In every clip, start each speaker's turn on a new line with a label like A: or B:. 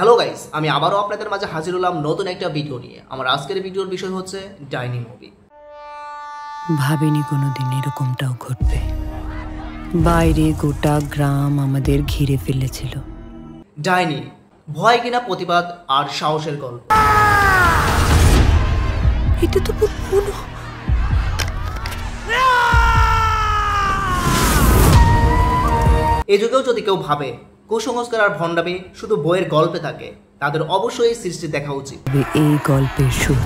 A: Hello guys, আমি আবারও আপনাদের মাঝে হাজির হলাম নতুন একটা ভিডিও নিয়ে। আমার আজকের ভিডিওর বিষয় হচ্ছে ডাইনি মুভি।
B: ভাবিনি কোনোদিন এরকমটাও ঘটবে। বাইরে গোটা গ্রাম আমাদের ঘিরে ফেলেছিল।
A: ডাইনি, ভয় কিনা প্রতিবাদ আর সাহসের গল্প।
B: এটা তো পুরো
A: এ যুগেও যদি কেউ ভাবে কুসংস্কার আর ভণ্ডামি শুধু বইয়ের গল্পে থাকে, তাদের অবশ্যই এই সিরিজটি দেখা উচিত।
B: এই গল্পের শুরু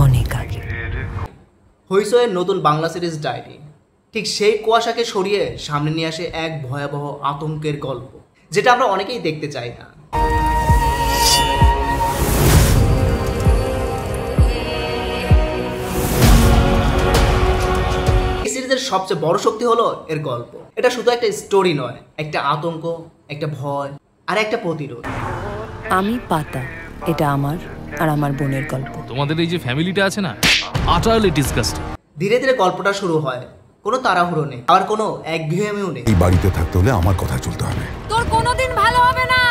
B: অনেক আগে।
A: হইচইয়ের নতুন বাংলা সিরিজ ডাইনি ঠিক সেই কুয়াশাকে সরিয়ে সামনে নিয়ে আসে এক ভয়াবহ আতঙ্কের গল্প, যেটা আমরা অনেকেই দেখতে চাই না। এই সিরিজের সবচেয়ে বড় শক্তি হলো এর গল্প। এটা শুধু একটা স্টোরি নয়, একটা আতঙ্ক, একটা ভয় আর একটা প্রতিরোধ।
B: আমি পাতা, এটা আমার আর আমার বোনের গল্প।
C: তোমাদের এই যে ফ্যামিলিটা আছে না, আটারলি ডিসগাস্টিং।
A: ধীরে ধীরে গল্পটা শুরু হয়, কোনো তাড়াহুড়ো নেই, আবার কোনো একঘেয়েমিও নেই।
D: এই বাড়িতে থাকতে হলে আমার কথা চলতে হবে।
B: তোর কোনোদিন ভালো হবে না।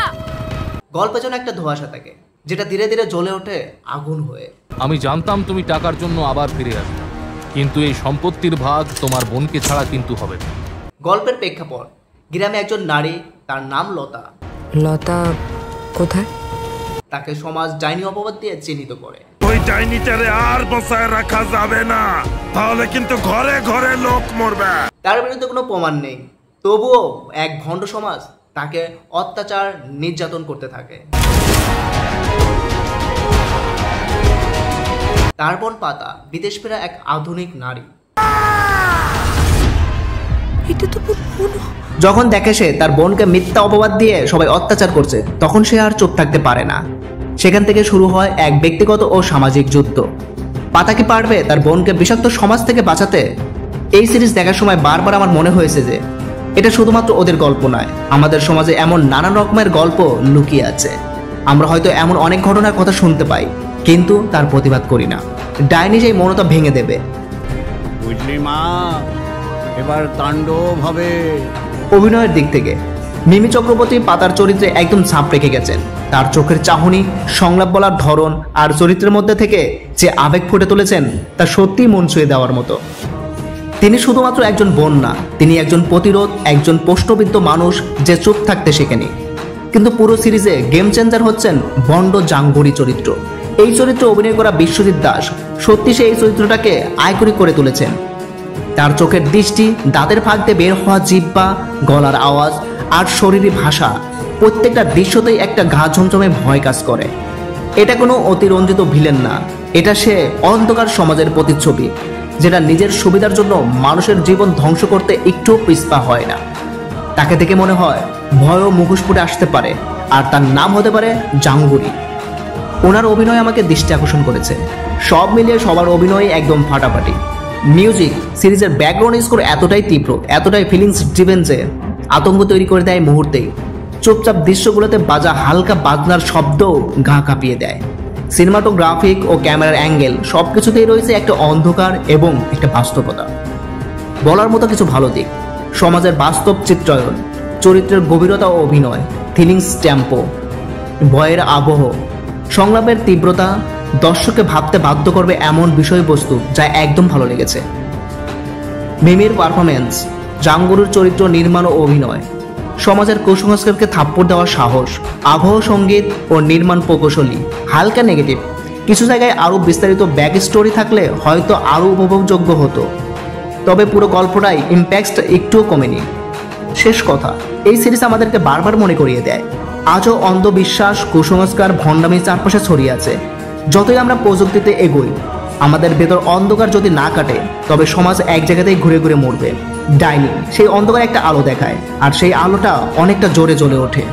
A: গল্পে যেন একটা ধোঁয়াশা থাকে, যেটা ধীরে ধীরে জ্বলে ওঠে আগুন হয়ে।
C: আমি জানতাম তুমি টাকার জন্য আবার ফিরে আসবে, কিন্তু এই সম্পত্তির ভাগ তোমার বোনকে ছাড়া কিন্তু হবে না।
A: গল্পের প্রেক্ষাপট গ্রামে একজন নারী, তার নাম লতা।
B: লতা কোথায়?
A: তাকে সমাজ ডাইনি অপবাদ দিয়ে চিহ্নিত করে।
E: ওই ডাইনিটারে আর বসায় রাখা যাবে না, তাহলে কিন্তু ঘরে ঘরে লোক মরবে।
A: তার বিরুদ্ধে কোনো প্রমাণ নেই, তবুও এক ভণ্ড সমাজ তাকে অত্যাচার নির্যাতন করতে থাকে। তার বোন পাতা বিদেশ ফেরা এক আধুনিক নারী।
B: এটা তো পুরো
A: যখন দেখে সে তার বোনকে মিথ্যা অপবাদ দিয়ে সবাই অত্যাচার করছে, তখন সে আর চুপ থাকতে পারে না। সেখান থেকে শুরু হয় এক ব্যক্তিগত ও সামাজিক যুদ্ধ। পাতা কি পারবে তার বোনকে বিষাক্ত সমাজ থেকে বাঁচাতে? এই সিরিজ দেখার সময় বারবার আমার মনে হয়েছে যে এটা শুধুমাত্র ওদের গল্প নয়, আমাদের সমাজে এমন নানান রকমের গল্প লুকিয়ে আছে। আমরা হয়তো এমন অনেক ঘটনার কথা শুনতে পাই, কিন্তু তার প্রতিবাদ করি না। ডাইনি সেই মনতা ভেঙে দেবে।
F: বুঝলি মা, এবার তাণ্ডব হবে।
A: অভিনয়ের দিক থেকে মিমি চক্রবর্তী পাতার চরিত্রে একদম ছাপ রেখে গেছেন। তার চোখের চাহনি, সংলাপ বলার ধরন আর চরিত্রের মধ্যে থেকে যে আবেগ ফুটে তুলেছেন, তা সত্যিই মন ছুঁয়ে দেওয়ার মতো। তিনি শুধুমাত্র একজন বোন না, তিনি একজন প্রতিরোধ, একজন প্রশ্নবিদ্ধ মানুষ যে চুপ থাকতে শেখেনি। কিন্তু পুরো সিরিজে গেম চেঞ্জার হচ্ছেন ভণ্ড জাঙ্গুরি চরিত্র। এই চরিত্রে অভিনয় করা বিশ্বজিৎ দাস সত্যি সে এই চরিত্রটাকে আইকনিক করে তুলেছেন। তার চোখের দৃষ্টি, দাঁতের ফাঁক দিয়ে বের হওয়া জিহ্বা, গলার আওয়াজ আর শরীরী ভাষা, প্রত্যেকটা দৃশ্যতেই একটা গা ঝমঝমে ভয় কাজ করে। এটা কোনো অতিরঞ্জিত ভিলেন না, এটা সে অন্ধকার সমাজের প্রতিচ্ছবি, যেটা নিজের সুবিধার জন্য মানুষের জীবন ধ্বংস করতে একটুও পিছপা হয় না। তাকে দেখে মনে হয় ভয় ও মুখোশ ফুটে আসতে পারে, আর তার নাম হতে পারে জাঙ্গুরি। ওনার অভিনয় আমাকে দৃষ্টি আকর্ষণ করেছে। সব মিলিয়ে সবার অভিনয় একদম ফাটাফাটি। মিউজিক, সিরিজের ব্যাকগ্রাউন্ড স্কোর এতটাই তীব্র, এতটাই ফিলিংস ড্রিভেন যে আতঙ্ক তৈরি করে দেয় মুহূর্তেই। চুপচাপ দৃশ্যগুলোতে বাজা হালকা বাজনার শব্দও গা কাঁপিয়ে দেয়। সিনেমাটোগ্রাফিক ও ক্যামেরার অ্যাঙ্গেল সবকিছুতেই রয়েছে একটা অন্ধকার এবং একটা বাস্তবতা। বলার মতো কিছু ভালো দিক: সমাজের বাস্তব চিত্রায়ন, চরিত্রের গভীরতা ও অভিনয়, ফিলিংস টেম্পো, ভয়ের আবহ, সংলাপের তীব্রতা, দর্শককে ভাবতে বাধ্য করবে এমন বিষয়বস্তু যা একদম ভালো লেগেছে। মিমির পারফরমেন্স, জাঙ্গুরির চরিত্র নির্মাণ ও অভিনয়, সমাজের কুসংস্কারকে থাপ্পড় দেওয়ার সাহস, আবহ সঙ্গীত ও নির্মাণ প্রকৌশলী। হালকা নেগেটিভ, কিছু জায়গায় আরও বিস্তারিত ব্যাক স্টোরি থাকলে হয়তো আরও উপভোগযোগ্য হতো, তবে পুরো গল্পটাই ইম্প্যাক্টটা একটুও কমেনি। শেষ কথা, এই সিরিজ আমাদেরকে বারবার মনে করিয়ে দেয় আজও অন্ধবিশ্বাস, কুসংস্কার, ভণ্ডামি চারপাশে ছড়িয়ে আছে। যতই আমরা প্রযুক্তিতে এগোই, আমাদের ভেতর অন্ধকার যদি না কাটে, তবে সমাজ এক জায়গাতেই ঘুরে ঘুরে মরবে। ডাইনি সেই অন্ধকার একটা আলো দেখায়, আর সেই আলোটা অনেকটা জোরে জ্বলে ওঠে।